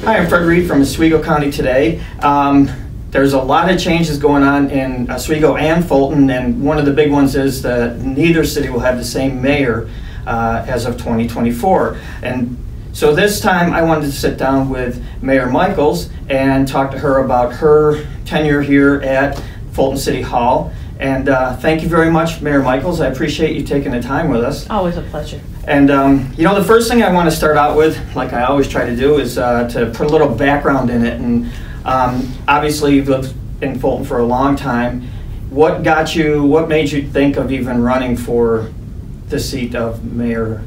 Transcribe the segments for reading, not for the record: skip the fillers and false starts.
Hi, I'm Fred Reed from Oswego County today. There's a lot of changes going on in Oswego and Fulton, and one of the big ones is that neither city will have the same mayor as of 2024. And so this time I wanted to sit down with Mayor Michaels and talk to her about her tenure here at Fulton City Hall. And thank you very much, Mayor Michaels. I appreciate you taking the time with us. Always a pleasure. And you know, the first thing I want to start out with, like I always try to do, is to put a little background in it. And obviously you've lived in Fulton for a long time. What made you think of even running for the seat of mayor?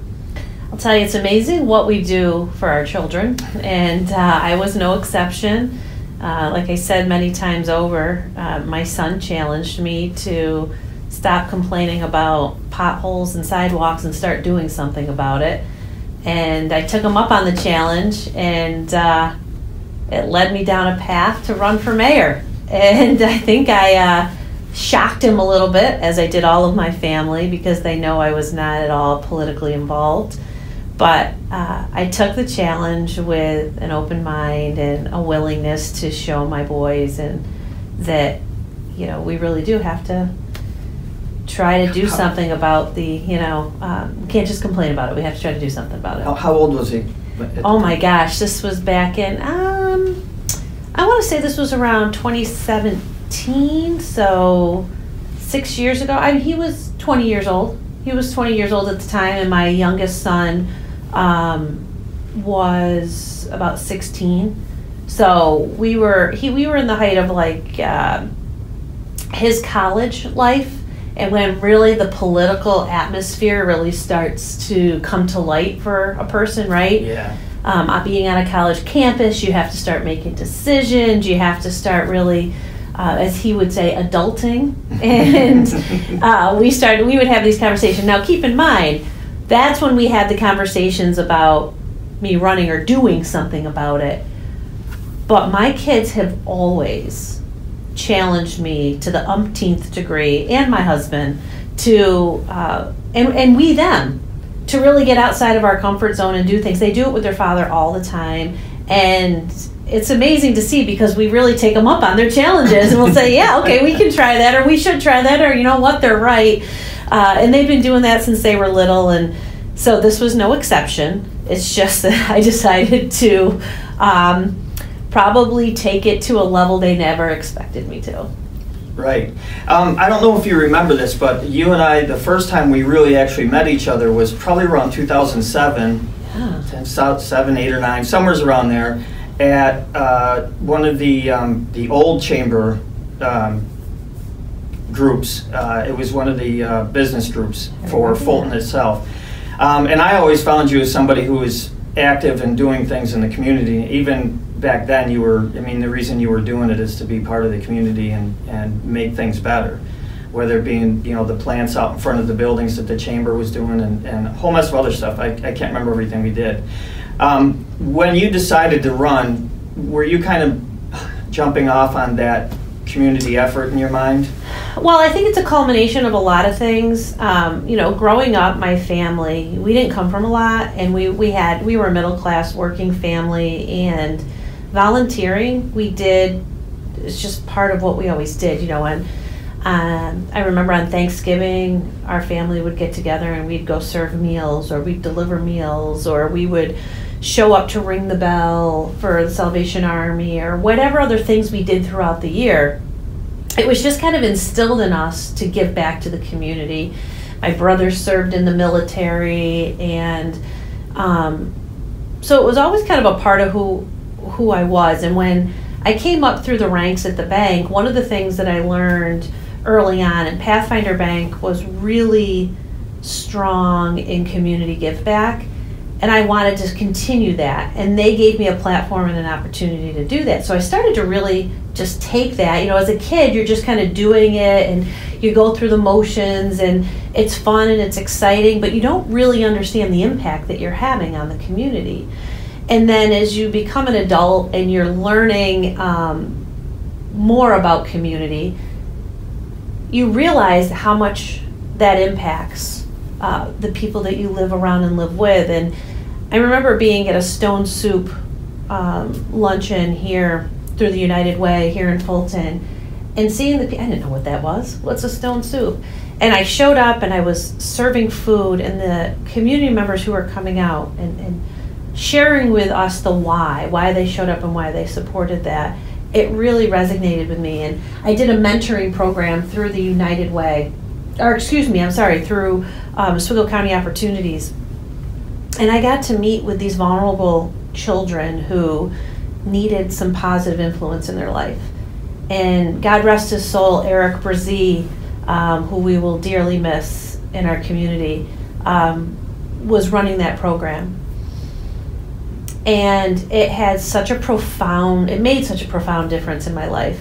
I'll tell you, it's amazing what we do for our children, and I was no exception. Like I said many times over, my son challenged me to stop complaining about potholes and sidewalks and start doing something about it. And I took him up on the challenge, and it led me down a path to run for mayor. And I think I shocked him a little bit, as I did all of my family, because they know I was not at all politically involved. But I took the challenge with an open mind and a willingness to show my boys and that, you know, we really do have to try to do something about the, we can't just complain about it. We have to try to do something about it. How old was he? Oh my gosh, this was back in, I want to say this was around 2017, so 6 years ago. I mean, he was 20 years old. He was 20 years old at the time, and my youngest son was about 16. So we were in the height of like his college life, and when really the political atmosphere really starts to come to light for a person, right? Yeah. Being on a college campus, you have to start making decisions. You have to start really, as he would say, adulting. And we would have these conversations. Now, keep in mind, that's when we had the conversations about me running or doing something about it. But my kids have always challenged me to the umpteenth degree, and my husband, to, and we them, to really get outside of our comfort zone and do things. They do it with their father all the time, and it's amazing to see because we really take them up on their challenges, and we'll say, yeah, okay, we can try that, or we should try that, or you know what, they're right. And they've been doing that since they were little, and so this was no exception. It's just that I decided to probably take it to a level they never expected me to. Right. I don't know if you remember this, but you and I, the first time we really actually met each other was probably around 2007, Yeah. 7, 8, or 9, somewhere around there, at one of the old chamber groups. It was one of the business groups for Fulton itself. And I always found you as somebody who was active in doing things in the community. Even back then, the reason you were doing it is to be part of the community and make things better. Whether it being, the plants out in front of the buildings that the chamber was doing and a whole mess of other stuff. I can't remember everything we did. When you decided to run, were you kind of jumping off on that community effort in your mind? Well, I think it's a culmination of a lot of things. Growing up, my family, we didn't come from a lot, and we were a middle class working family, and volunteering it's just part of what we always did, and I remember on Thanksgiving our family would get together and we'd go serve meals, or we'd deliver meals, or we would show up to ring the bell for the Salvation Army, or whatever other things we did throughout the year. It was just kind of instilled in us to give back to the community. My brother served in the military, and so it was always kind of a part of who I was. And when I came up through the ranks at the bank, one of the things that I learned early on, and Pathfinder Bank was really strong in community give back, and I wanted to continue that, and they gave me a platform and an opportunity to do that. So I started to really just take that. As a kid, you're just kind of doing it, and you go through the motions, and it's fun and it's exciting, but you don't really understand the impact that you're having on the community. And then as you become an adult and you're learning more about community, you realize how much that impacts the people that you live around and live with. And I remember being at a Stone Soup luncheon here through the United Way here in Fulton, and seeing I didn't know what that was. What's a stone soup? And I showed up and I was serving food, and the community members who were coming out and sharing with us the why they showed up and why they supported that, it really resonated with me. And I did a mentoring program through the United Way, through Oswego County Opportunities. And I got to meet with these vulnerable children who needed some positive influence in their life. And God rest his soul, Eric Brzee, who we will dearly miss in our community, was running that program. And it made such a profound difference in my life.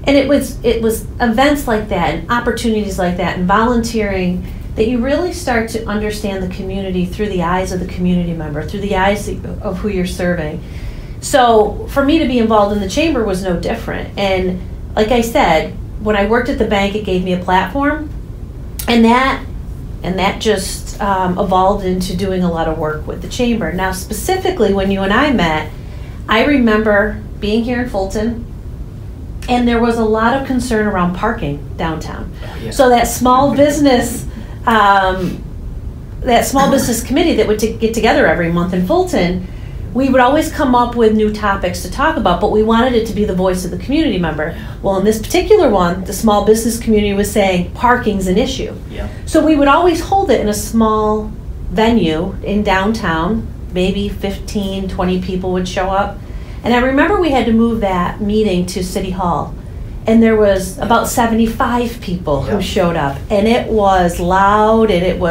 And it was events like that and opportunities like that and volunteering that you really start to understand the community through the eyes of the community member, through the eyes of who you're serving. So for me to be involved in the chamber was no different. And like I said, when I worked at the bank, it gave me a platform, and that just evolved into doing a lot of work with the chamber. Now, specifically, when you and I met, I remember being here in Fulton, and there was a lot of concern around parking downtown. Oh, yeah. So that small business committee that would get together every month in Fulton, we would always come up with new topics to talk about, but we wanted it to be the voice of the community member. Well, in this particular one, the small business community was saying parking's an issue. Yeah. So we would always hold it in a small venue in downtown. Maybe 15, 20 people would show up. And I remember we had to move that meeting to City Hall. And there was about 75 people who showed up. And it was loud, and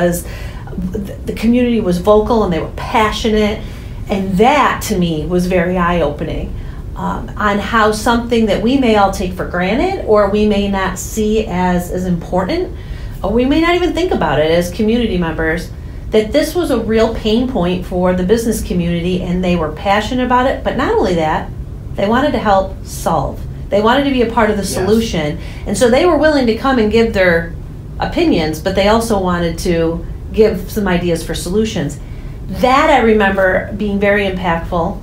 the community was vocal, and they were passionate. And that, to me, was very eye-opening on how something that we may all take for granted, or we may not see as important, or we may not even think about it as community members, that this was a real pain point for the business community, and they were passionate about it. But not only that, they wanted to help solve. They wanted to be a part of the solution. And so they were willing to come and give their opinions, but they also wanted to give some ideas for solutions. That I remember being very impactful.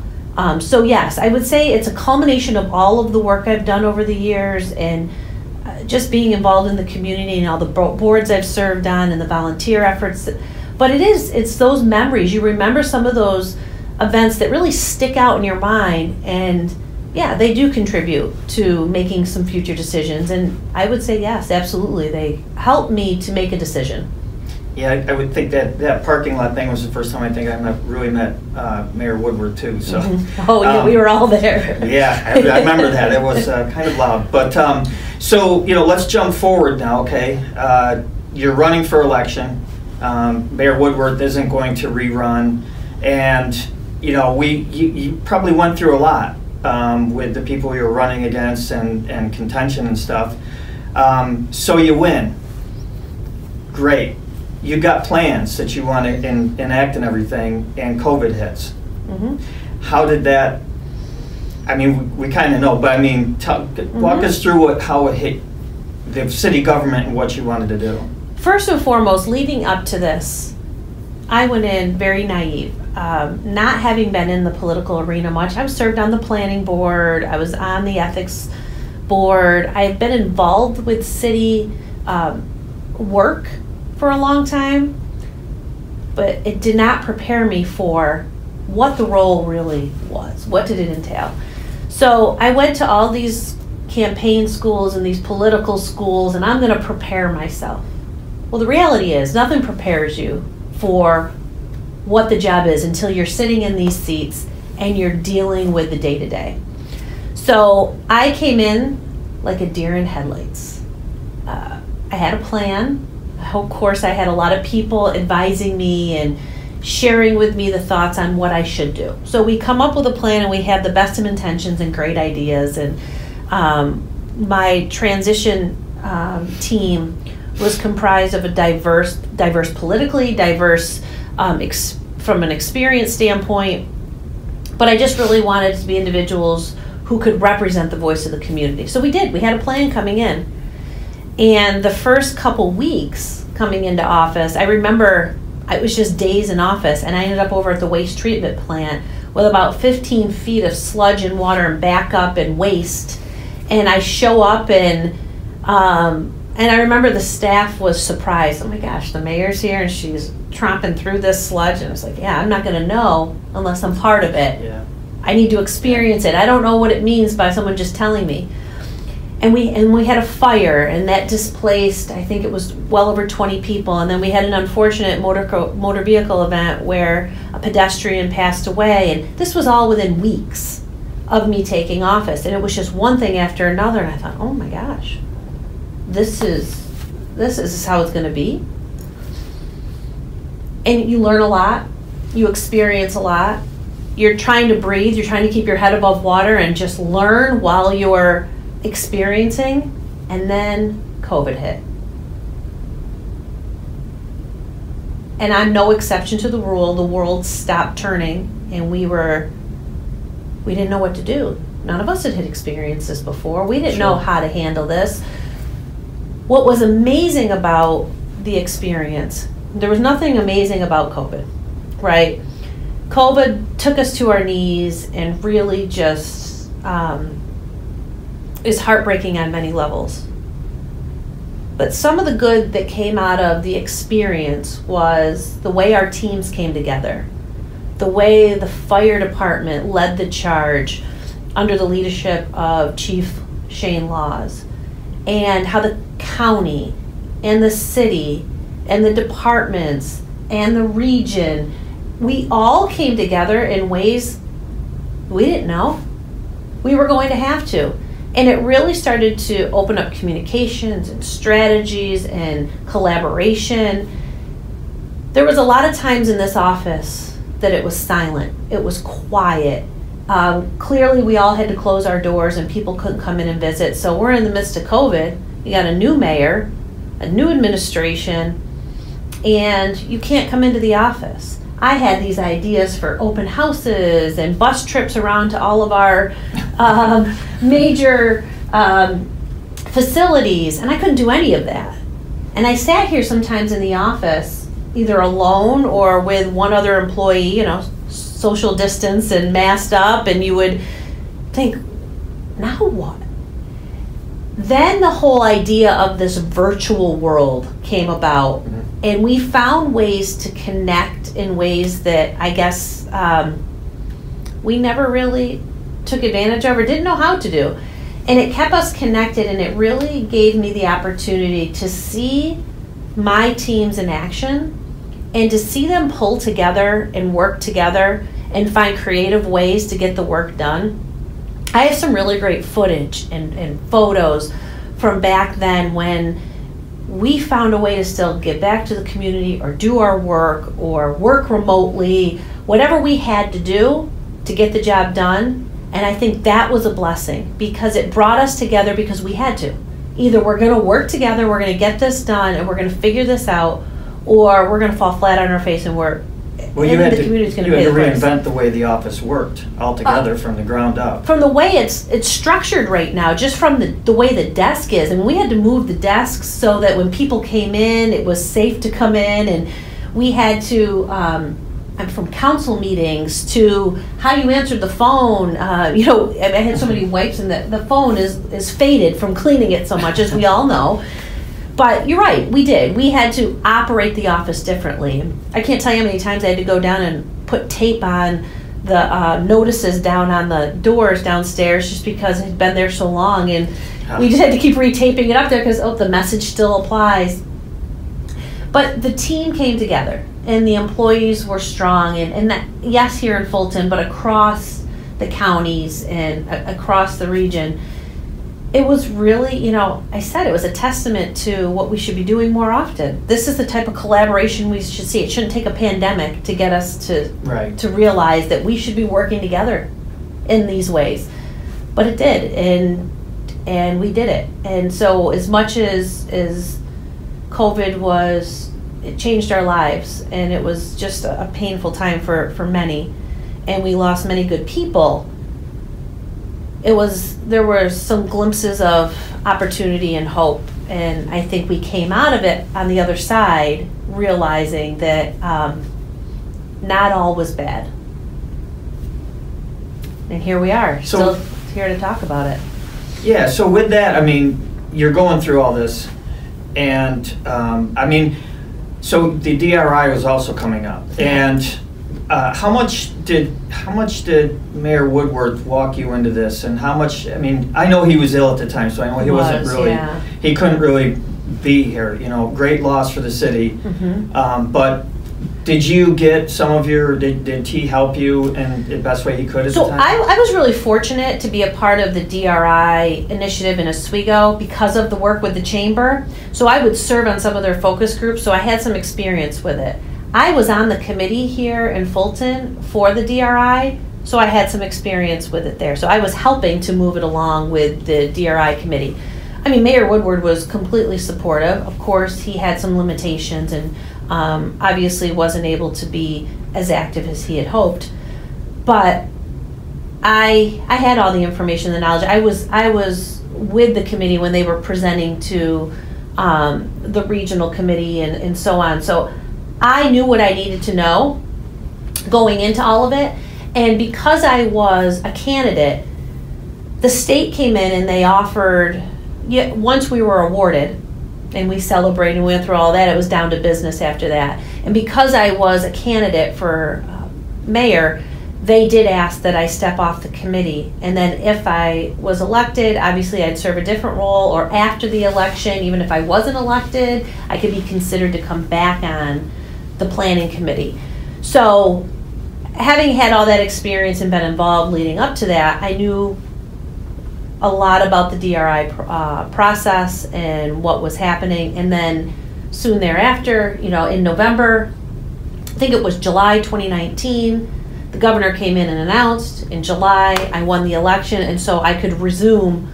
So yes, I would say it's a culmination of all of the work I've done over the years, and just being involved in the community and all the boards I've served on and the volunteer efforts. But it's those memories. You remember some of those events that really stick out in your mind, and yeah, they do contribute to making some future decisions. And I would say yes, absolutely. They helped me to make a decision. Yeah, I would think that parking lot thing was the first time I think I really met Mayor Woodward too. So, oh yeah, we were all there. Yeah, I remember that. It was kind of loud. But so let's jump forward now. Okay, you're running for election. Mayor Woodward isn't going to rerun, and you probably went through a lot with the people you were running against and contention and stuff. So you win. Great. You got plans that you want to enact and everything, and COVID hits. Mm-hmm. How did that, I mean, we kind of know, but I mean, walk us through how it hit the city government and what you wanted to do. First and foremost, leading up to this, I went in very naive, not having been in the political arena much. I was served on the planning board, I was on the ethics board, I had been involved with city work for a long time, but it did not prepare me for what the role really was. What did it entail? So I went to all these campaign schools and these political schools, and I'm going to prepare myself. Well, the reality is nothing prepares you for what the job is until you're sitting in these seats and you're dealing with the day-to-day. So I came in like a deer in headlights. I had a plan. Of course, I had a lot of people advising me and sharing with me the thoughts on what I should do. So we come up with a plan, and we had the best of intentions and great ideas. And my transition team was comprised of a diverse politically, diverse from an experience standpoint. But I just really wanted to be individuals who could represent the voice of the community. So we did. We had a plan coming in. And the first couple weeks coming into office, I remember it was just days in office, and I ended up over at the waste treatment plant with about 15 feet of sludge and water and backup and waste. And I show up and I remember the staff was surprised. Oh my gosh, the mayor's here and she's tromping through this sludge. And I was like, yeah, I'm not going to know unless I'm part of it. Yeah. I need to experience it. I don't know what it means by someone just telling me. And we had a fire, and that displaced, I think it was well over 20 people. And then we had an unfortunate motor vehicle event where a pedestrian passed away. And this was all within weeks of me taking office. And it was just one thing after another. And I thought, oh my gosh, this is how it's going to be. And you learn a lot. You experience a lot. You're trying to breathe. You're trying to keep your head above water and just learn while you're experiencing. And then COVID hit. And I'm no exception to the rule. The world stopped turning, and we didn't know what to do. None of us had experienced this before. We didn't know how to handle this. What was amazing about the experience, there was nothing amazing about COVID, right? COVID took us to our knees and really just is heartbreaking on many levels. But some of the good that came out of the experience was the way our teams came together, the way the fire department led the charge under the leadership of Chief Shane Laws, and how the county and the city and the departments and the region, we all came together in ways we didn't know we were going to have to. And it really started to open up communications and strategies and collaboration. There was a lot of times in this office that it was silent. It was quiet. Clearly, we all had to close our doors and people couldn't come in and visit. So we're in the midst of COVID. You got a new mayor, a new administration, and you can't come into the office. I had these ideas for open houses and bus trips around to all of our major facilities, and I couldn't do any of that. And I sat here sometimes in the office, either alone or with one other employee, social distance and masked up, and you would think, now what? Then the whole idea of this virtual world came about, and we found ways to connect in ways that I guess we never really took advantage of or didn't know how to do. And it kept us connected, and it really gave me the opportunity to see my teams in action and to see them pull together and work together and find creative ways to get the work done. I have some really great footage and photos from back then when we found a way to still give back to the community or do our work or work remotely, whatever we had to do to get the job done. And I think that was a blessing because it brought us together because we had to. Either we're going to work together, we're going to get this done, and we're going to figure this out, or we're going to fall flat on our face and the community's going to pay the price. You had to reinvent the way the office worked altogether from the ground up. From the way it's structured right now, just from the way the desk is. And we had to move the desks so that when people came in, it was safe to come in. And we had to, from council meetings to how you answered the phone. I had so many wipes, and the phone is faded from cleaning it so much, as we all know. But you're right, we did. We had to operate the office differently. I can't tell you how many times I had to go down and put tape on the notices down on the doors downstairs just because it had been there so long. And we just had to keep retaping it up there because, the message still applies. But the team came together, and the employees were strong. And that, yes, here in Fulton, but across the counties and across the region. It was really, I said it was a testament to what we should be doing more often. This is the type of collaboration we should see. It shouldn't take a pandemic to get us to realize that we should be working together in these ways. But it did, and we did it. And so as much as COVID it changed our lives, and it was just a painful time for many, and we lost many good people. There were some glimpses of opportunity and hope, and I think we came out of it on the other side realizing that not all was bad. and here we are, So- still here to talk about it. Yeah, so with that, I mean, you're going through all this, and I mean, so the DRI was also coming up, and how much did Mayor Woodward walk you into this, and how much? I mean, I know he was ill at the time, so I know he wasn't really, yeah. he couldn't really be here. You know, great loss for the city, but. Did you get some of your, did he help you in the best way he could at the time? I was really fortunate to be a part of the DRI initiative in Oswego because of the work with the chamber. So I would serve on some of their focus groups, so I had some experience with it. I was on the committee here in Fulton for the DRI, so I had some experience with it there. So I was helping to move it along with the DRI committee. I mean, Mayor Woodward was completely supportive. Of course, he had some limitations and obviously wasn't able to be as active as he had hoped. But I had all the information, the knowledge. I was with the committee when they were presenting to the regional committee and so on. So I knew what I needed to know going into all of it. And because I was a candidate, the state came in and they offered, once we were awarded, and we celebrated and we went through all that, it was down to business after that. And because I was a candidate for mayor, they did ask that I step off the committee. And then if I was elected, obviously I'd serve a different role, or after the election, even if I wasn't elected, I could be considered to come back on the planning committee. So having had all that experience and been involved leading up to that, I knew a lot about the DRI process and what was happening. And then soon thereafter, you know, in November, I think it was July 2019, the governor came in and announced in July I won the election, and so I could resume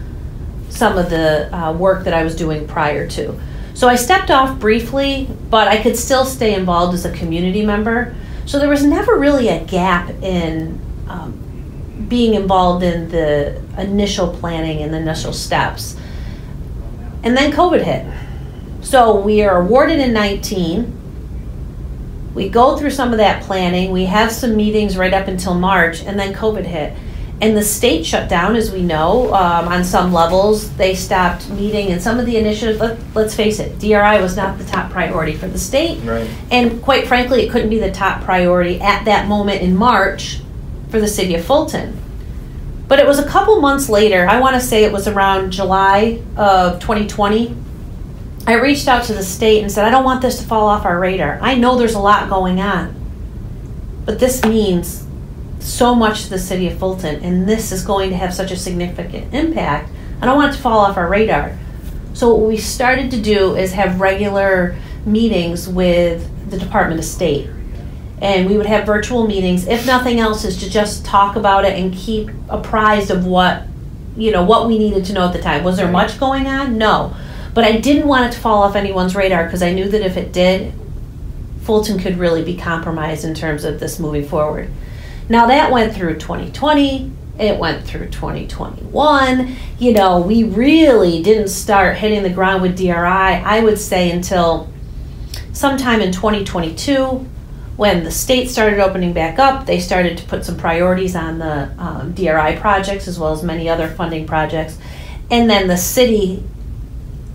some of the work that I was doing prior to. So I stepped off briefly, but I could still stay involved as a community member. So there was never really a gap in being involved in the initial planning and the initial steps. And then COVID hit. So we are awarded in 19. We go through some of that planning. We have some meetings right up until March, and then COVID hit. And the state shut down, as we know, on some levels. They stopped meeting, and some of the initiatives, let's face it, DRI was not the top priority for the state. Right. And quite frankly, it couldn't be the top priority at that moment in March for the city of Fulton. But it was a couple months later, I want to say it was around July of 2020, I reached out to the state and said, I don't want this to fall off our radar. I know there's a lot going on, but this means so much to the city of Fulton, and this is going to have such a significant impact. I don't want it to fall off our radar. So what we started to do is have regular meetings with the Department of State. And we would have virtual meetings, if nothing else, is to just talk about it and keep apprised of what we needed to know at the time. Was there much going on? No. But I didn't want it to fall off anyone's radar, because I knew that if it did, Fulton could really be compromised in terms of this moving forward. Now that went through 2020, it went through 2021. You know, we really didn't start hitting the ground with DRI, I would say, until sometime in 2022. When the state started opening back up, they started to put some priorities on the DRI projects, as well as many other funding projects. And then the city,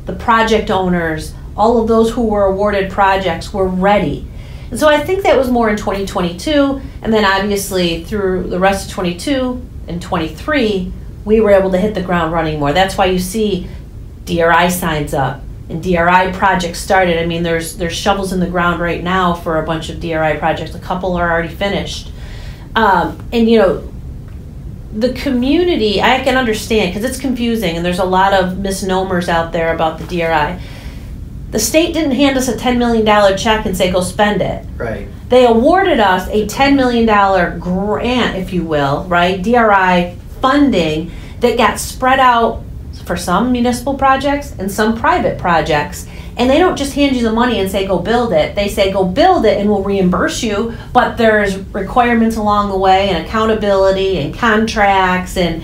the project owners, all of those who were awarded projects were ready. And so I think that was more in 2022. And then obviously through the rest of 22 and 23, we were able to hit the ground running more. That's why you see DRI signs up. And DRI projects started. I mean, there's shovels in the ground right now for a bunch of DRI projects. A couple are already finished. And you know, the community, I can understand, because it's confusing and there's a lot of misnomers out there about the DRI. The state didn't hand us a $10 million check and say, go spend it. Right. They awarded us a $10 million grant, if you will, right? DRI funding that got spread out for some municipal projects and some private projects. And they don't just hand you the money and say, go build it. They say, go build it and we'll reimburse you. But there's requirements along the way, and accountability and contracts, and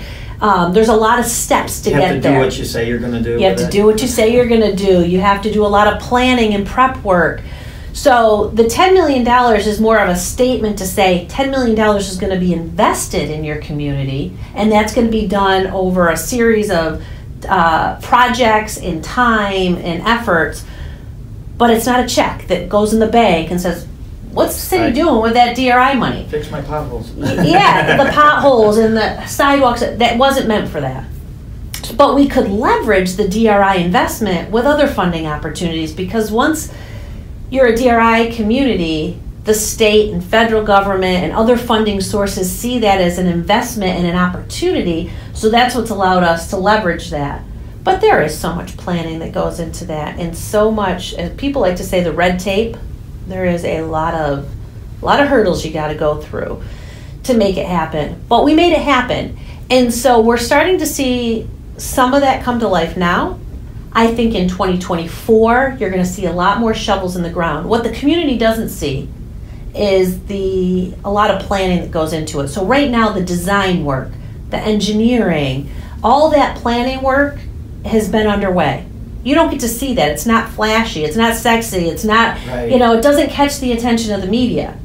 there's a lot of steps to get there. You have to do what you say you're going to do. You have to do what you say you're going to do. You have to do a lot of planning and prep work. So the $10 million is more of a statement to say $10 million is going to be invested in your community, and that's going to be done over a series of projects and time and efforts. But it's not a check that goes in the bank and says, what's the city doing with that DRI money? Fix my potholes. Yeah, the potholes and the sidewalks, that wasn't meant for that. But we could leverage the DRI investment with other funding opportunities, because once you're a DRI community, the state and federal government and other funding sources see that as an investment and an opportunity. So that's what's allowed us to leverage that. But there is so much planning that goes into that, and so much, as people like to say, the red tape. There is a lot of hurdles you got to go through to make it happen. But we made it happen. And so we're starting to see some of that come to life now. I think in 2024, you're going to see a lot more shovels in the ground. What the community doesn't see is a lot of planning that goes into it. So right now, the design work, the engineering, all that planning work has been underway. You don't get to see that. It's not flashy. It's not sexy. It's not, it doesn't catch the attention of the media.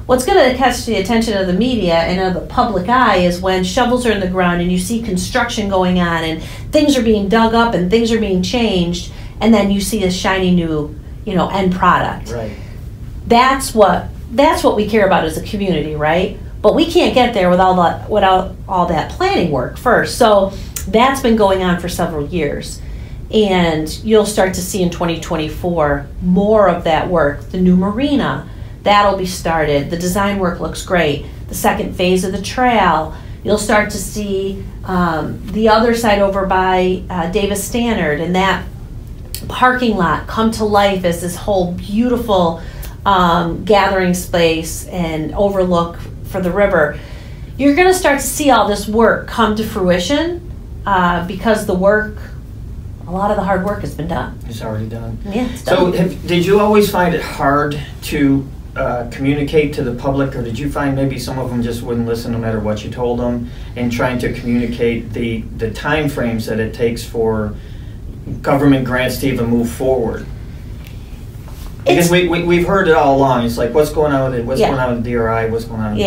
What's going to catch the attention of the media and of the public eye is when shovels are in the ground and you see construction going on and things are being dug up and things are being changed, and then you see a shiny new, end product. Right. That's what we care about as a community, right? But we can't get there without all that planning work first. So that's been going on for several years. And you'll start to see in 2024 more of that work. The new marina, that'll be started. The design work looks great. The second phase of the trail, you'll start to see the other side over by Davis Stannard and that parking lot come to life as this whole beautiful gathering space and overlook for the river. You're going to start to see all this work come to fruition because a lot of the hard work has been done. It's already done. Yeah, it's done. So did you always find it hard to communicate to the public, or did you find maybe some of them just wouldn't listen no matter what you told them, in trying to communicate the time frames that it takes for government grants to even move forward? Because we've heard it all along. It's like, what's going on with it? What's going on with DRI? What's going on with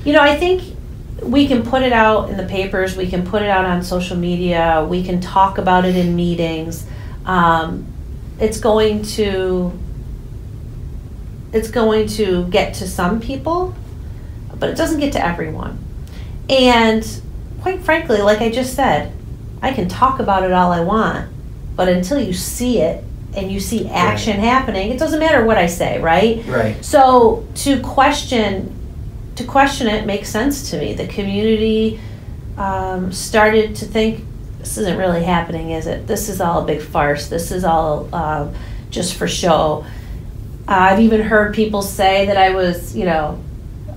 DRI? I think we can put it out in the papers. We can put it out on social media. We can talk about it in meetings. It's going to get to some people, but it doesn't get to everyone. And quite frankly, like I just said, I can talk about it all I want, but until you see it and you see action happening, it doesn't matter what I say, right? Right. So to question it makes sense to me. The community started to think, this isn't really happening, is it? This is all a big farce. This is all just for show. I've even heard people say that I was,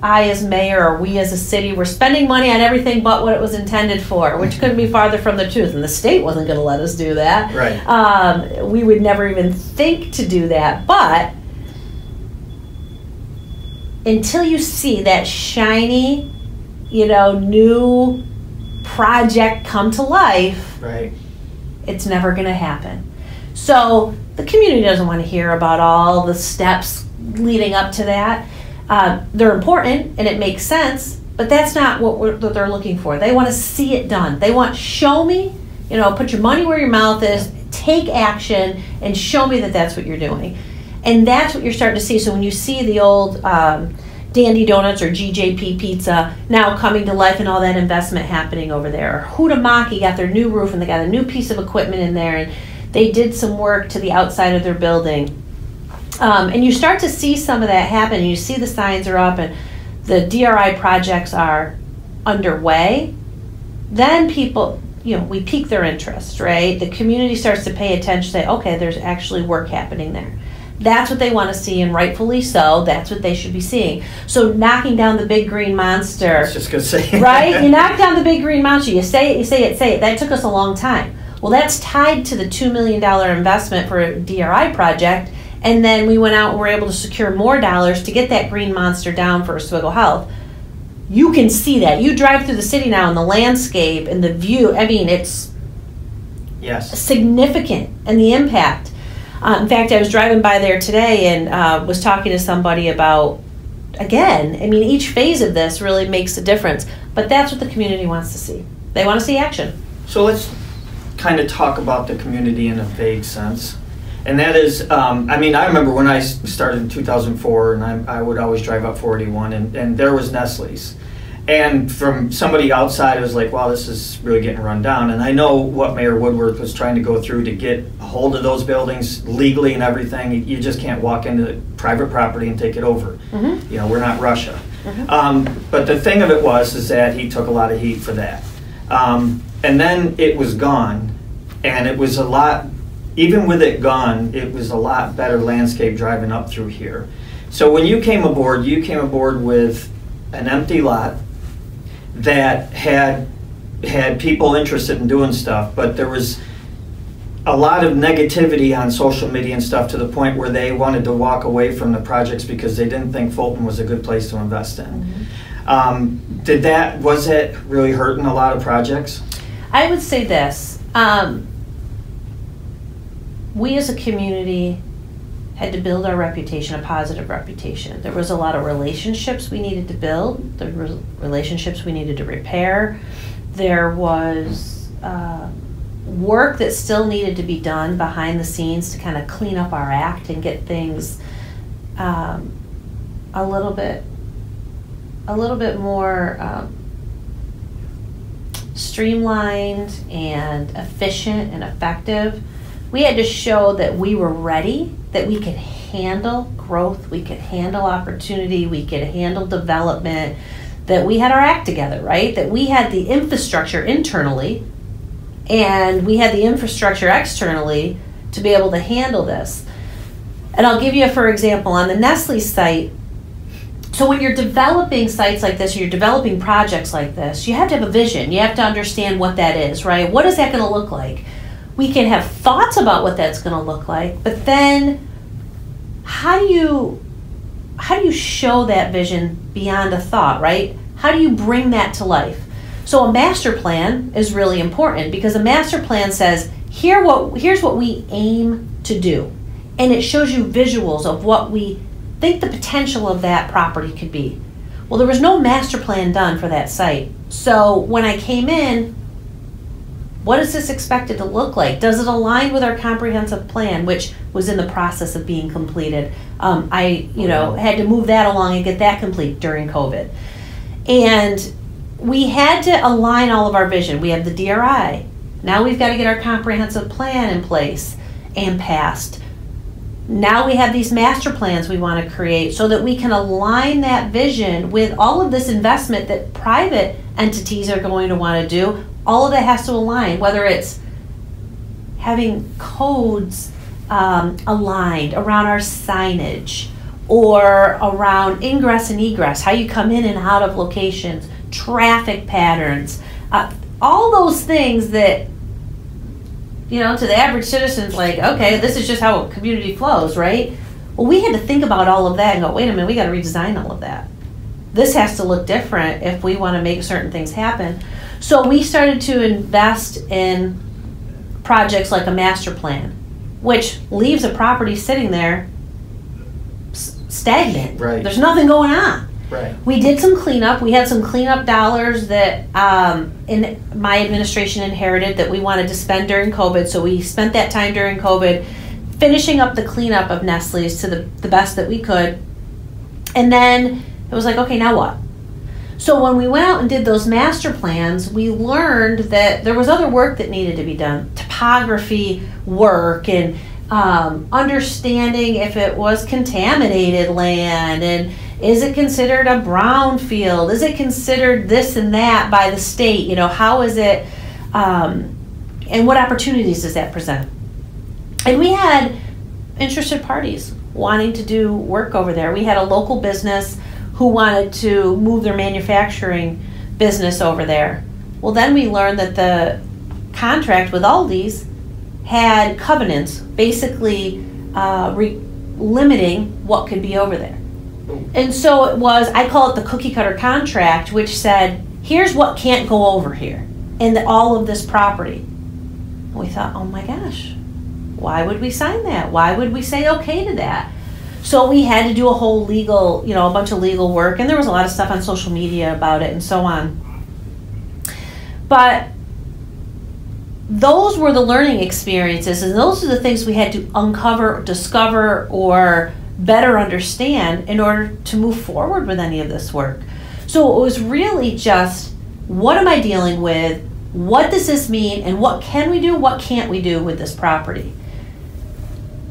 I as mayor or we as a city were spending money on everything but what it was intended for, which couldn't be farther from the truth. And the state wasn't going to let us do that. Right. We would never even think to do that. But until you see that shiny, new project come to life, right, it's never going to happen. So the community doesn't want to hear about all the steps leading up to that. They're important and it makes sense, but that's not what they're looking for. They want to see it done. They want, show me, put your money where your mouth is, take action, and show me that that's what you're doing. And that's what you're starting to see. So when you see the old Dandy Donuts or GJP Pizza now coming to life and all that investment happening over there, or Hutamaki got their new roof and they got a new piece of equipment in there, and they did some work to the outside of their building. And you start to see some of that happen, and you see the signs are up and the DRI projects are underway. Then people, we pique their interest, right? The community starts to pay attention, say, okay, there's actually work happening there. That's what they want to see, and rightfully so. That's what they should be seeing. So knocking down the big green monster. I was just going to say. Right? You knock down the big green monster. You say it, you say it, say it. That took us a long time. Well, that's tied to the $2 million investment for a DRI project, and then we went out and were able to secure more dollars to get that green monster down for Oswego Health. You can see that. You drive through the city now, and the landscape and the view, it's significant, and the impact. In fact, I was driving by there today and was talking to somebody about, again, I mean, each phase of this really makes a difference. But that's what the community wants to see. They want to see action. So let's kind of talk about the community in a vague sense. And that is, I mean, I remember when I started in 2004, and I would always drive up 481, and there was Nestle's. And from somebody outside, it was like, wow, this is really getting run down. And I know what Mayor Woodworth was trying to go through to get a hold of those buildings legally and everything. You just can't walk into private property and take it over. Mm-hmm. You know, we're not Russia. Mm-hmm. But the thing of it is that he took a lot of heat for that. And then it was gone, and it was a lot, even with it gone, it was a lot better landscape driving up through here. So when you came aboard with an empty lot that had people interested in doing stuff, but there was a lot of negativity on social media and stuff to the point where they wanted to walk away from the projects because they didn't think Fulton was a good place to invest in. Mm-hmm. Was it really hurting a lot of projects? I would say this. We as a community had to build our reputation, a positive reputation. There was a lot of relationships we needed to build. There were relationships we needed to repair. There was work that still needed to be done behind the scenes to kind of clean up our act and get things a little bit more streamlined and efficient and effective. We had to show that we were ready, that we could handle growth, we could handle opportunity, we could handle development, that we had our act together, right? That we had the infrastructure internally and we had the infrastructure externally to be able to handle this. And I'll give you, for example, on the Nestle site, so when you're developing sites like this, or you're developing projects like this, you have to have a vision. You have to understand what that is, right? What is that going to look like? We can have thoughts about what that's going to look like, but then how do you show that vision beyond a thought, right? How do you bring that to life? So a master plan is really important because a master plan says, here's what we aim to do. And it shows you visuals of what we think the potential of that property could be. Well, there was no master plan done for that site. So when I came in, what is this expected to look like? Does it align with our comprehensive plan, which was in the process of being completed? I had to move that along and get that complete during COVID. And we had to align all of our vision. We have the DRI. Now we've got to get our comprehensive plan in place and passed. Now we have these master plans we want to create so that we can align that vision with all of this investment that private entities are going to want to do. All of that has to align, whether it's having codes aligned around our signage or around ingress and egress, how you come in and out of locations, traffic patterns, all those things that, to the average citizen's like, okay, this is just how a community flows, right? Well, we had to think about all of that and go, wait a minute, we got to redesign all of that. This has to look different if we want to make certain things happen. So we started to invest in projects like a master plan, which leaves a property sitting there stagnant. Right. There's nothing going on. Right. We did some cleanup. We had some cleanup dollars that in my administration inherited that we wanted to spend during COVID. So we spent that time during COVID finishing up the cleanup of Nestle's to the best that we could. And then it was like, okay, now what? So when we went out and did those master plans, we learned that there was other work that needed to be done. Topography work and understanding if it was contaminated land and is it considered a brown field? Is it considered this and that by the state? How is it, and what opportunities does that present? And we had interested parties wanting to do work over there. We had a local business who wanted to move their manufacturing business over there. Well, then we learned that the contract with Aldi's had covenants, basically limiting what could be over there. And so it was, I call it the cookie cutter contract, which said, here's what can't go over here in all of this property. And we thought, oh my gosh, Why would we sign that? Why would we say okay to that? So we had to do a whole legal, a bunch of legal work, and there was a lot of stuff on social media about it and so on. But those were the learning experiences, and those are the things we had to uncover, discover, or better understand in order to move forward with any of this work. So it was really just, what am I dealing with? What does this mean? And what can we do? What can't we do with this property?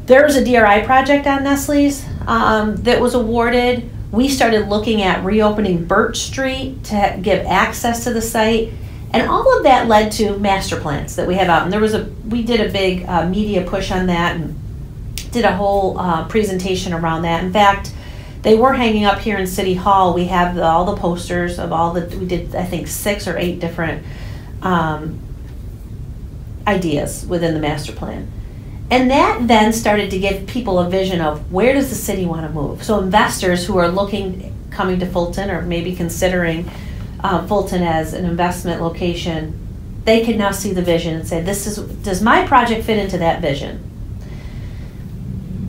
There was a DRI project on Nestle's that was awarded. We started looking at reopening Birch Street to give access to the site. And all of that led to master plans that we have out. And we did a big media push on that and did a whole presentation around that. In fact, they were hanging up here in City Hall. We have all the posters of we did, I think, 6 or 8 different ideas within the master plan. And that then started to give people a vision of where does the city want to move. So investors who are coming to Fulton or maybe considering Fulton as an investment location, they can now see the vision and say, does my project fit into that vision?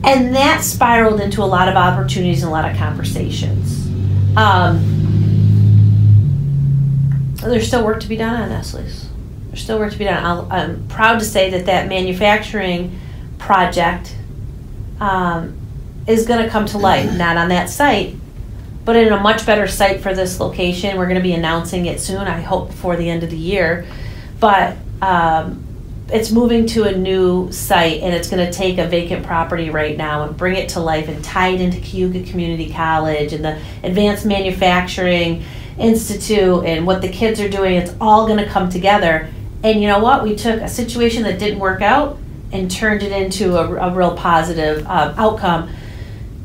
And that spiraled into a lot of opportunities and a lot of conversations. There's still work to be done on Nestle's. There's still work to be done. I'm proud to say that manufacturing project is going to come to life, not on that site, but in a much better site for this location. We're going to be announcing it soon, I hope before the end of the year. But it's moving to a new site, and it's going to take a vacant property right now and bring it to life and tie it into Cayuga Community College and the Advanced Manufacturing Institute and what the kids are doing. It's all going to come together. And you know what? We took a situation that didn't work out and turned it into a real positive outcome.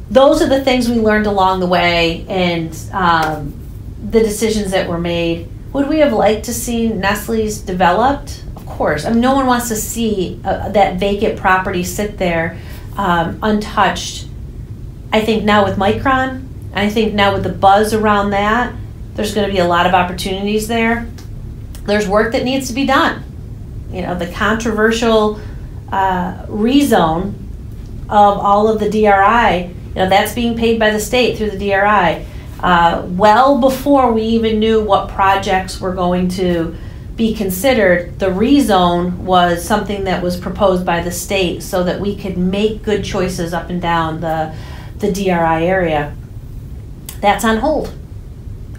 Those are the things we learned along the way, and the decisions that were made. Would we have liked to see Nestle's developed? Of course. I mean, no one wants to see that vacant property sit there untouched. I think now with Micron, and I think now with the buzz around that, there's going to be a lot of opportunities there. There's work that needs to be done. The controversial rezone of all of the DRI, that's being paid by the state through the DRI. Well before we even knew what projects were going to be considered, the rezone was something that was proposed by the state so that we could make good choices up and down the DRI area. That's on hold.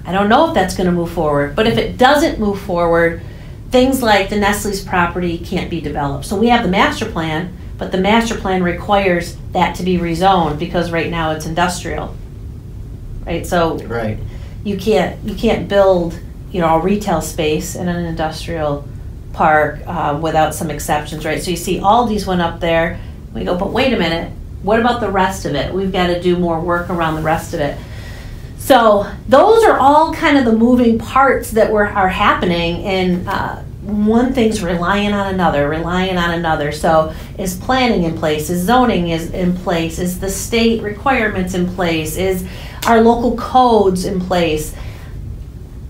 I don't know if that's going to move forward, but if it doesn't move forward, things like the Nestle's property can't be developed. So we have the master plan, but the master plan requires that to be rezoned because right now it's industrial, right? So right. You can't build a retail space in an industrial park without some exceptions, right? So you see all these went up there. We go, but wait a minute, what about the rest of it? We've got to do more work around the rest of it. So those are all kind of the moving parts that are happening, and one thing's relying on another. So is planning in place? Is zoning is in place? Is the state requirements in place? Is our local codes in place?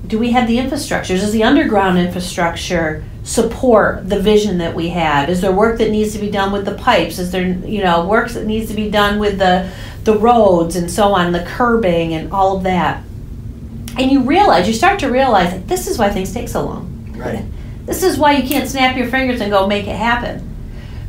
Do we have the infrastructure? Does the underground infrastructure support the vision that we have? Is there work that needs to be done with the pipes? Is there work that needs to be done with the roads and so on, the curbing and all of that? And you start to realize that this is why things take so long. Right. This is why you can't snap your fingers and go make it happen,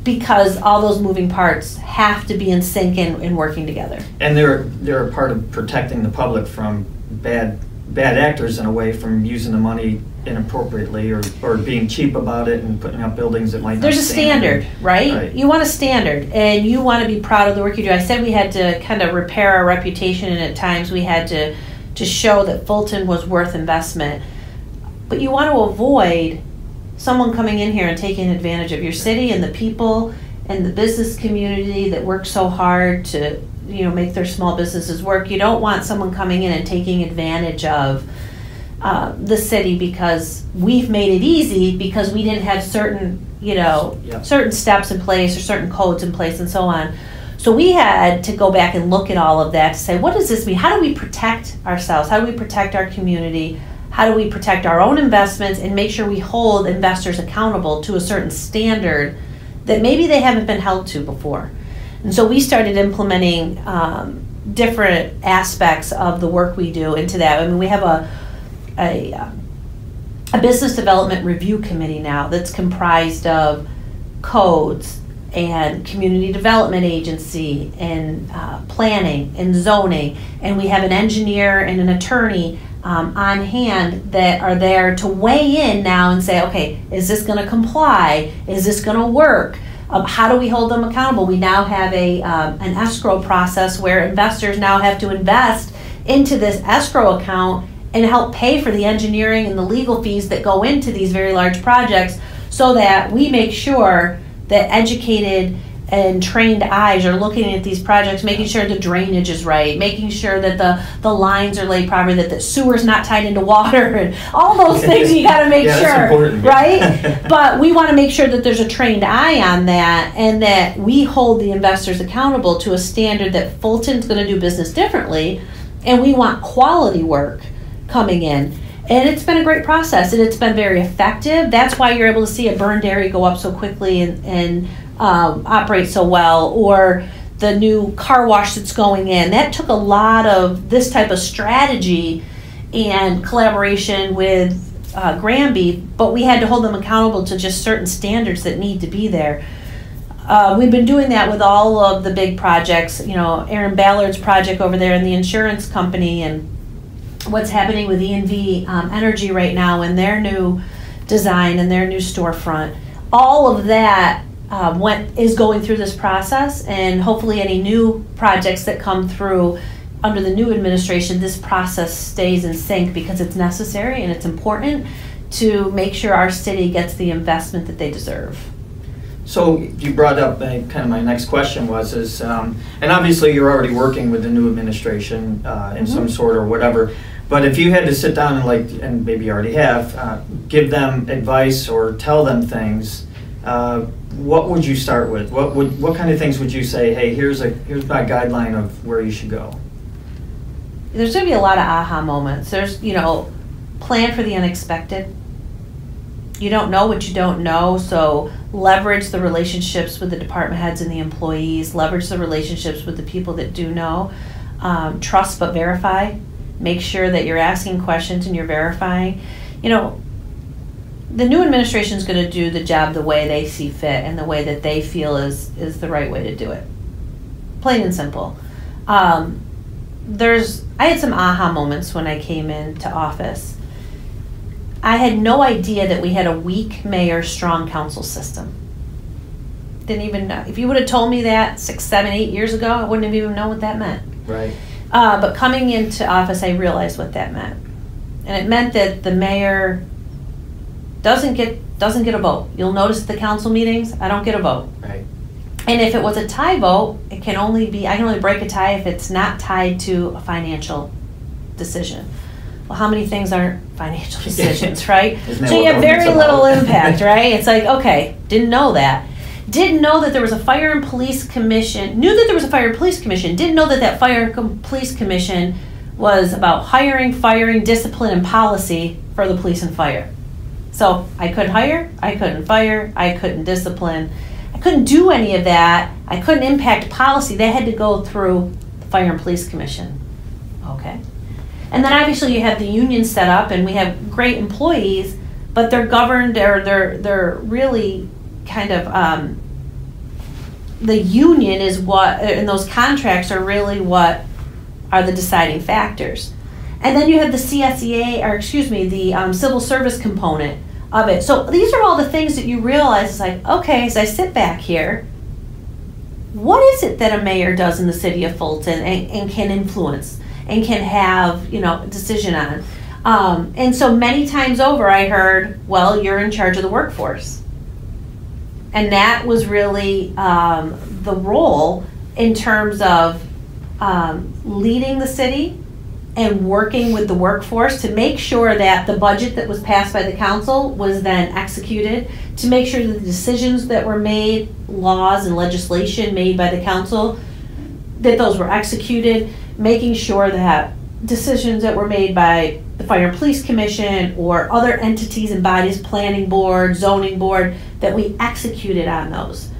because all those moving parts have to be in sync and working together. And they're a part of protecting the public from bad actors in a way, from using the money inappropriately or being cheap about it and putting up buildings that might not. There's a standard, right? You want a standard, and you want to be proud of the work you do. I said we had to kind of repair our reputation, and at times we had to show that Fulton was worth investment. But you want to avoid someone coming in here and taking advantage of your city and the people and the business community that work so hard to make their small businesses work. You don't want someone coming in and taking advantage of the city because we've made it easy because we didn't have certain certain steps in place or certain codes in place and so on. So we had to go back and look at all of that to say, what does this mean? How do we protect ourselves? How do we protect our community? How do we protect our own investments and make sure we hold investors accountable to a certain standard that maybe they haven't been held to before. And so we started implementing different aspects of the work we do into that. I mean, we have a business development review committee now that's comprised of codes and community development agency and planning and zoning, and we have an engineer and an attorney on hand that are there to weigh in now and say, okay, is this going to comply? Is this going to work? How do we hold them accountable? We now have an escrow process where investors now have to invest into this escrow account and help pay for the engineering and the legal fees that go into these very large projects, so that we make sure that educated and trained eyes are looking at these projects, making sure the drainage is right, making sure that the lines are laid properly, that the sewer's not tied into water, and all those things you got to make yeah, sure, that's important. right? But we want to make sure that there's a trained eye on that, and that we hold the investors accountable to a standard that Fulton's going to do business differently, and we want quality work coming in. And it's been a great process, and it's been very effective. That's why you're able to see a burned area go up so quickly and operate so well, or the new car wash that's going in. That took a lot of this type of strategy and collaboration with Granby, but we had to hold them accountable to just certain standards that need to be there. We've been doing that with all of the big projects, you know, Aaron Ballard's project over there in the insurance company, and what's happening with E&V Energy right now and their new design and their new storefront. All of that is going through this process, and hopefully any new projects that come through under the new administration, this process stays in sync, because it's necessary and it's important to make sure our city gets the investment that they deserve. So you brought up kind of my next question was, and obviously you're already working with the new administration in some sort or whatever, but if you had to sit down and maybe you already have, give them advice or tell them things, what would you start with? What kind of things would you say, hey, here's my guideline of where you should go? There's going to be a lot of aha moments. There's, plan for the unexpected. You don't know what you don't know, so leverage the relationships with the department heads and the employees, leverage the relationships with the people that do know. Trust but verify. Make sure that you're asking questions and you're verifying. The new administration is going to do the job the way they see fit and the way that they feel is the right way to do it. Plain and simple. I had some aha moments when I came into office. I had no idea that we had a weak mayor, strong council system. Didn't even know. If you would have told me that 6, 7, 8 years ago, I wouldn't have even known what that meant. Right. But coming into office, I realized what that meant. And it meant that the mayor doesn't get a vote. You'll notice at the council meetings, I don't get a vote. Right. And if it was a tie vote, I can only break a tie if it's not tied to a financial decision. Well, how many things aren't financial decisions, right? So you have very little impact, right? It's like, okay, didn't know that. Didn't know that there was a fire and police commission, knew that there was a fire and police commission, didn't know that fire and police commission was about hiring, firing, discipline, and policy for the police and fire. So I couldn't hire, I couldn't fire, I couldn't discipline, I couldn't do any of that, I couldn't impact policy. They had to go through the fire and police commission. Okay. And then obviously you have the union set up, and we have great employees, but they're governed, or they're really kind of, the union is what, and those contracts are really what are the deciding factors. And then you have the the civil service component of it. So these are all the things that you realize, it's like, okay, as I sit back here, what is it that a mayor does in the city of Fulton and can influence and can have, a decision on? And so many times over I heard, well, you're in charge of the workforce. And that was really the role in terms of leading the city and working with the workforce to make sure that the budget that was passed by the council was then executed, to make sure that the decisions that were made, laws and legislation made by the council, that those were executed, making sure that decisions that were made by the Fire and Police Commission or other entities and bodies, planning board, zoning board, that we executed on those.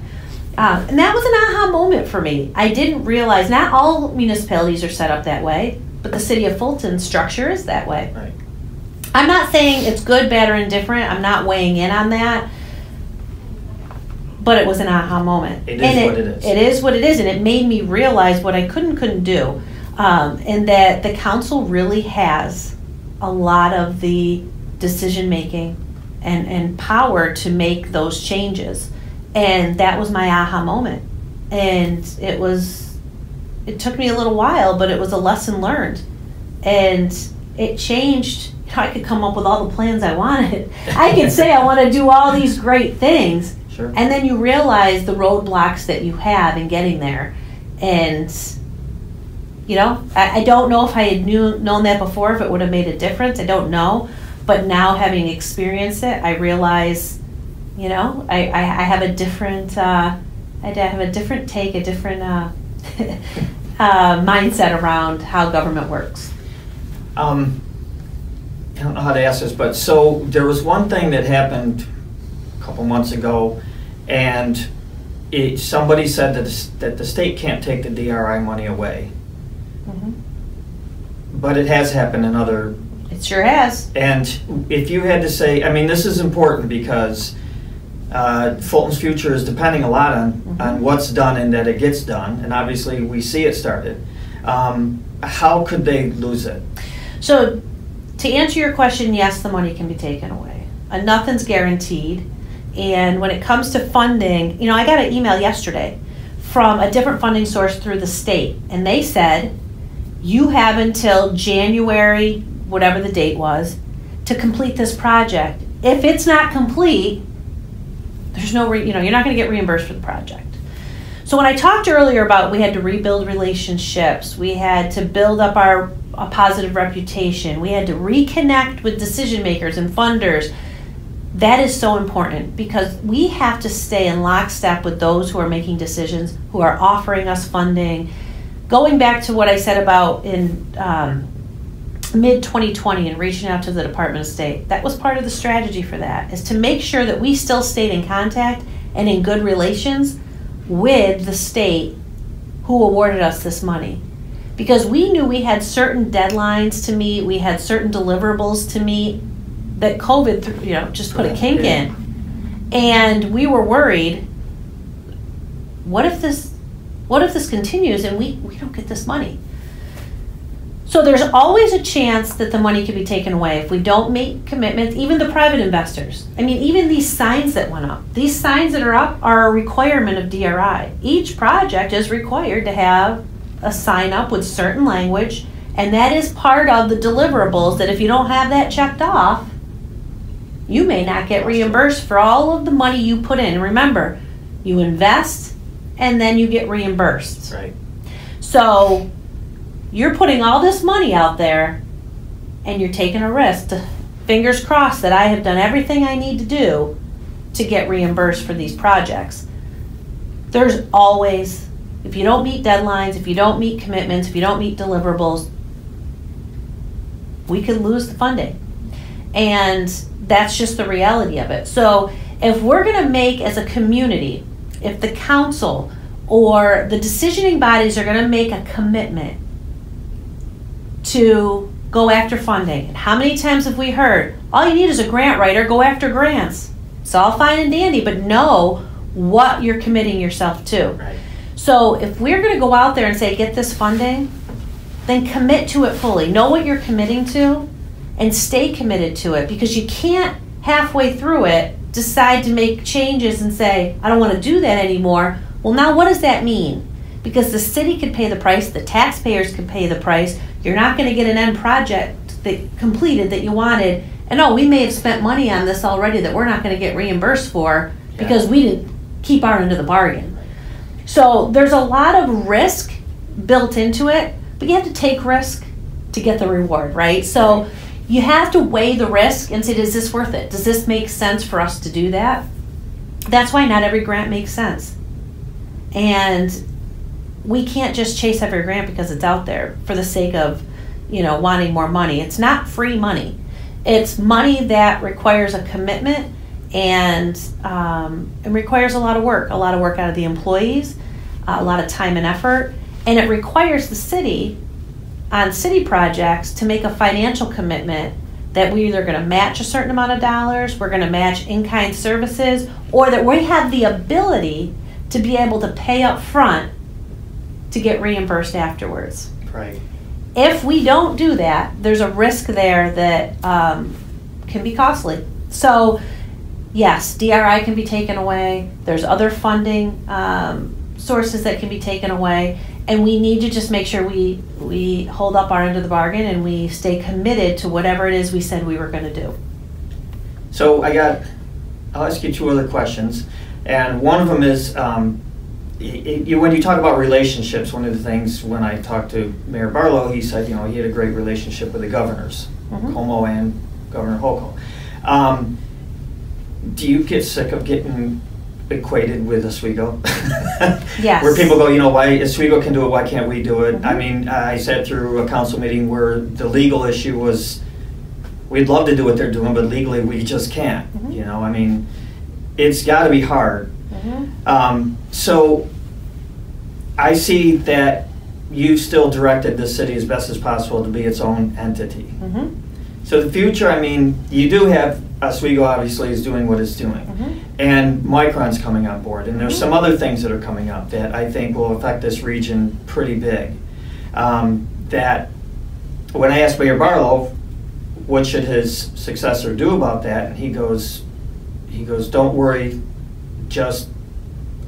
And that was an aha moment for me. I didn't realize not all municipalities are set up that way, but the city of Fulton's structure is that way. Right. I'm not saying it's good, bad, or indifferent. I'm not weighing in on that. But it was an aha moment. It is what it is. It is what it is, and it made me realize what I couldn't do. And that the council really has a lot of the decision making and power to make those changes. And that was my aha moment. And it took me a little while, but it was a lesson learned. And it changed. I could come up with all the plans I wanted. I could say I want to do all these great things. Sure. And then you realize the roadblocks that you have in getting there. And, you know, I don't know if I had known that before, if it would have made a difference. I don't know. But now, having experienced it, I realize, you know, I have a different, I have a different take, a different mindset around how government works. I don't know how to ask this, but so there was one thing that happened a couple months ago, and somebody said that the state can't take the DRI money away. Mm-hmm. But it has happened in other... It sure has. And if you had to say, I mean, this is important because Fulton's future is depending a lot on what's done and that it gets done, and obviously we see it started. How could they lose it? So, to answer your question, yes, the money can be taken away. Nothing's guaranteed. And when it comes to funding, you know, I got an email yesterday from a different funding source through the state, and they said, you have until January, whatever the date was, to complete this project. If it's not complete, there's no, you're not going to get reimbursed for the project. So when I talked earlier about we had to rebuild relationships, we had to build up a positive reputation, we had to reconnect with decision makers and funders, that is so important because we have to stay in lockstep with those who are making decisions, who are offering us funding. Going back to what I said about in mid-2020 and reaching out to the Department of State, that was part of the strategy for that, is to make sure that we still stayed in contact and in good relations with the state who awarded us this money. Because we knew we had certain deadlines to meet, we had certain deliverables to meet that COVID just put a kink in. And we were worried, what if this continues and we don't get this money? So there's always a chance that the money could be taken away if we don't make commitments, even the private investors. I mean, even these signs that went up, these signs that are up are a requirement of DRI. Each project is required to have a sign up with certain language, and that is part of the deliverables that if you don't have that checked off, you may not get reimbursed for all of the money you put in. And remember, you invest and then you get reimbursed. Right. So you're putting all this money out there and you're taking a risk. Fingers crossed that I have done everything I need to do to get reimbursed for these projects. There's always, if you don't meet deadlines, if you don't meet commitments, if you don't meet deliverables, we could lose the funding. And that's just the reality of it. So if we're going to make, as a community, if the council or the decisioning bodies are going to make a commitment to go after funding, and how many times have we heard, all you need is a grant writer, go after grants. It's all fine and dandy, but know what you're committing yourself to. Right. So if we're going to go out there and say, get this funding, then commit to it fully. Know what you're committing to and stay committed to it, because you can't halfway through it decide to make changes and say, I don't want to do that anymore. Well, now what does that mean? Because the city could pay the price, the taxpayers could pay the price, you're not going to get an end project that completed that you wanted, and oh, we may have spent money on this already that we're not going to get reimbursed for because we didn't keep our end of the bargain. So there's a lot of risk built into it, but you have to take risk to get the reward, right? So you have to weigh the risk and say, is this worth it? Does this make sense for us to do that? That's why not every grant makes sense. And we can't just chase every grant because it's out there for the sake of, wanting more money. It's not free money. It's money that requires a commitment And it requires a lot of work out of the employees, a lot of time and effort, and it requires the city on city projects to make a financial commitment that we're either going to match a certain amount of dollars, we're going to match in-kind services, or that we have the ability to be able to pay up front to get reimbursed afterwards. Right. If we don't do that, there's a risk there that can be costly. So, yes, DRI can be taken away. There's other funding sources that can be taken away. And we need to just make sure we hold up our end of the bargain and we stay committed to whatever it is we said we were going to do. So I'll ask you two other questions. And one of them is, when you talk about relationships, one of the things when I talked to Mayor Barlow, he said, he had a great relationship with the governors, Como and Governor Hochul. Do you get sick of getting equated with Oswego? Yes. Where people go, why Oswego can do it, why can't we do it? I mean, I sat through a council meeting where the legal issue was, we'd love to do what they're doing, but legally we just can't. I mean, it's got to be hard. So I see that you've still directed this city as best as possible to be its own entity. So the future, I mean, you do have Oswego obviously is doing what it's doing. And Micron's coming on board. And there's some other things that are coming up that I think will affect this region pretty big. That when I asked Mayor Barlow, what should his successor do about that? And he goes, don't worry, just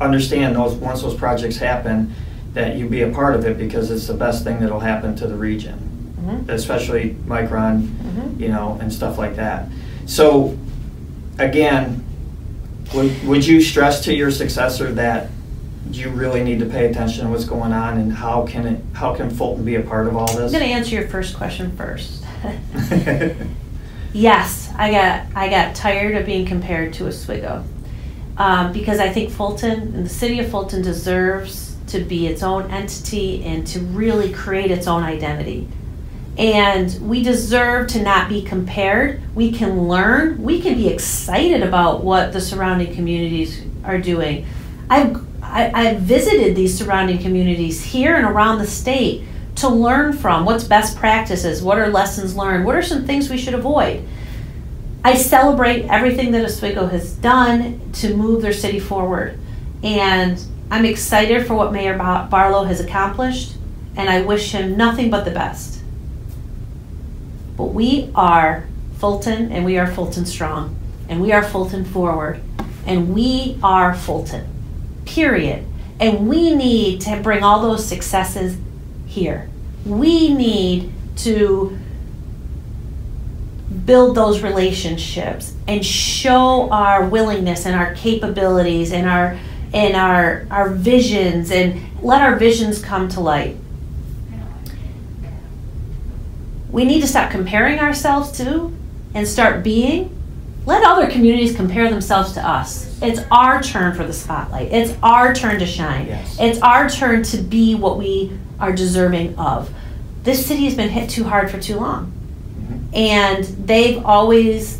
understand once those projects happen, that you be a part of it because it's the best thing that'll happen to the region. Especially Micron, and stuff like that. So, again, would you stress to your successor that you really need to pay attention to what's going on, and how can Fulton be a part of all this? I'm going to answer your first question first. Yes, I got tired of being compared to Oswego because I think Fulton and the city of Fulton deserves to be its own entity and to really create its own identity. And we deserve to not be compared. We can learn. We can be excited about what the surrounding communities are doing. I've visited these surrounding communities here and around the state to learn from what's best practices, what are lessons learned, what are some things we should avoid. I celebrate everything that Oswego has done to move their city forward. And I'm excited for what Mayor Barlow has accomplished, and I wish him nothing but the best. But we are Fulton, and we are Fulton strong, and we are Fulton forward, and we are Fulton, period. And we need to bring all those successes here. We need to build those relationships and show our willingness and our capabilities and our visions, and let our visions come to light. We need to stop comparing ourselves to and start being. Let other communities compare themselves to us. It's our turn for the spotlight. It's our turn to shine. Yes. It's our turn to be what we are deserving of. This city has been hit too hard for too long. And they've always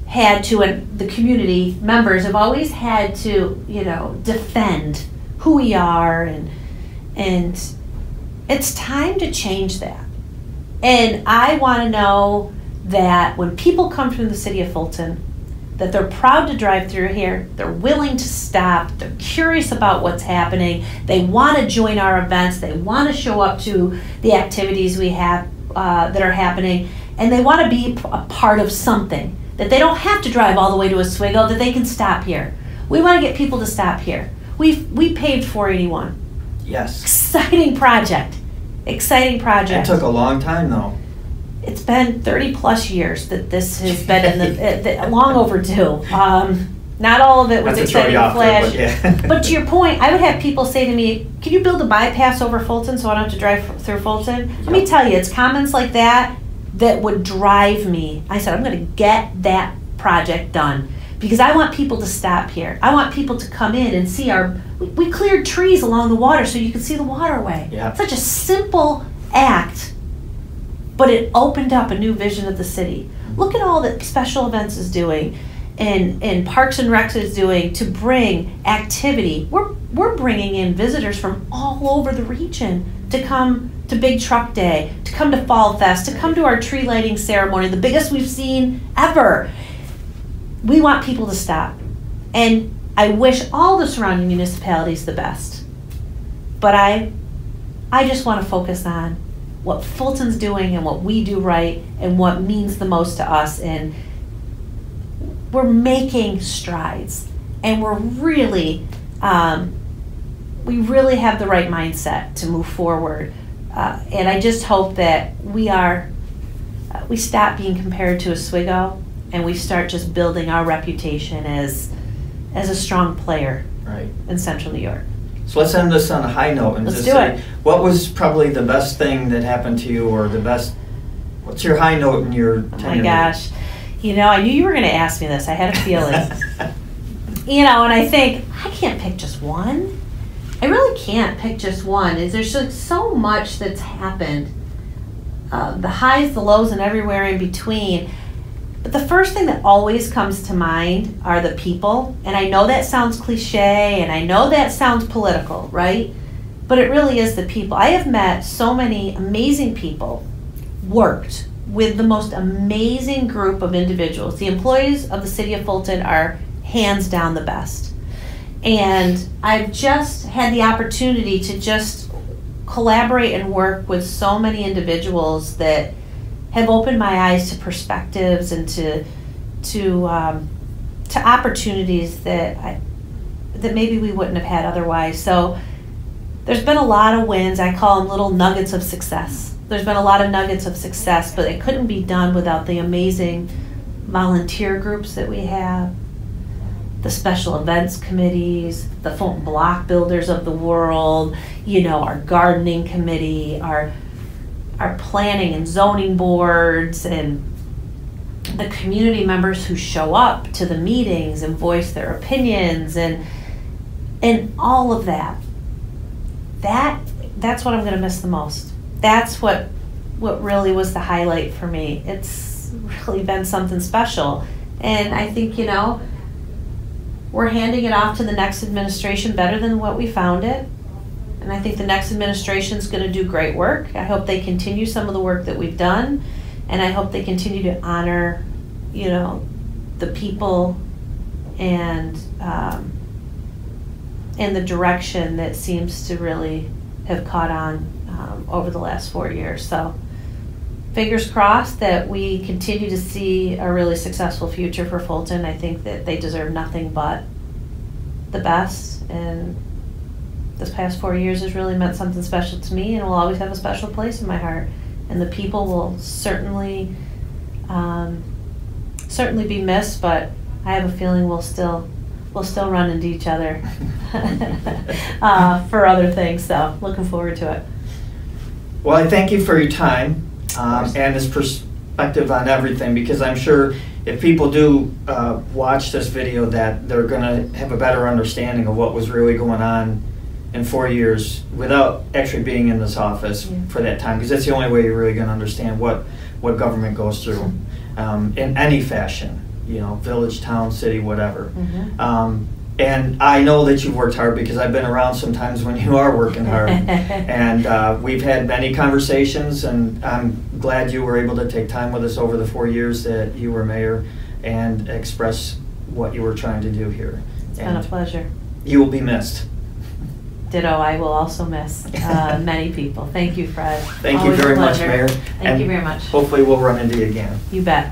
had to, and the community members have always had to, defend who we are, and it's time to change that. And I want to know that when people come from the city of Fulton, that they're proud to drive through here, they're willing to stop, they're curious about what's happening, they want to join our events, they want to show up to the activities we have that are happening, and they want to be a part of something, that they don't have to drive all the way to Oswego, that they can stop here. We want to get people to stop here. We paved 481. Yes. Exciting project. Exciting project. It took a long time, though. It's been 30 plus years that this has been in the long overdue. Not all of it was exciting flash. But to your point, I would have people say to me, "Can you build a bypass over Fulton so I don't have to drive through Fulton?" Yep. Let me tell you, it's comments like that would drive me. I said, I'm going to get that project done because I want people to stop here. I want people to come in and see we cleared trees along the water so you can see the waterway. Yep. Such a simple act, but it opened up a new vision of the city. Look at all that special events is doing. and Parks and Rec is doing to bring activity. We're bringing in visitors from all over the region to come to Big Truck Day, to come to Fall Fest, to come to our tree lighting ceremony, the biggest we've seen ever. We want people to stop. And I wish all the surrounding municipalities the best. But I just want to focus on what Fulton's doing and what we do right and what means the most to us. And we're making strides, and we're really, we really have the right mindset to move forward. And I just hope that we stop being compared to Oswego, and we start just building our reputation as a strong player in Central New York. So let's end this on a high note and just say, what was probably the best thing that happened to you, or what's your high note in your tenure? Oh my gosh. You know, I knew you were going to ask me this. I had a feeling. You know, and I think, I can't pick just one. I really can't pick just one. There's just so much that's happened. The highs, the lows, and everywhere in between. But the first thing that always comes to mind are the people. And I know that sounds cliche, and I know that sounds political, right? But it really is the people. I have met so many amazing people, worked with the most amazing group of individuals. The employees of the city of Fulton are hands down the best. And I've just had the opportunity to just collaborate and work with so many individuals that have opened my eyes to perspectives and to opportunities that maybe we wouldn't have had otherwise. So there's been a lot of wins. I call them little nuggets of success. There's been a lot of nuggets of success, but it couldn't be done without the amazing volunteer groups that we have, the special events committees, the Fulton Block Builders of the world, you know, our gardening committee, our planning and zoning boards, and the community members who show up to the meetings and voice their opinions, and all of that. That's what I'm going to miss the most. That's what really was the highlight for me. It's really been something special. And I think, you know, we're handing it off to the next administration better than what we found it. And I think the next administration is going to do great work. I hope they continue some of the work that we've done. And I hope they continue to honor, you know, the people and the direction that seems to really have caught on over the last 4 years. So fingers crossed that we continue to see a really successful future for Fulton. I think that they deserve nothing but the best, and this past 4 years has really meant something special to me, and will always have a special place in my heart. And the people will certainly be missed, but I have a feeling we'll still run into each other for other things. So looking forward to it. Well, I thank you for your time and this perspective on everything, because I'm sure if people do watch this video, that they're going to have a better understanding of what was really going on in 4 years without actually being in this office for that time, because that's the only way you're really going to understand what government goes through in any fashion, you know, village, town, city, whatever. And I know that you've worked hard, because I've been around sometimes when you are working hard. And we've had many conversations, and I'm glad you were able to take time with us over the 4 years that you were mayor and express what you were trying to do here. It's been a pleasure. You will be missed. Ditto, I will also miss many people. Thank you, Fred. Thank you very much, Mayor. Thank you very much. Hopefully we'll run into you again. You bet.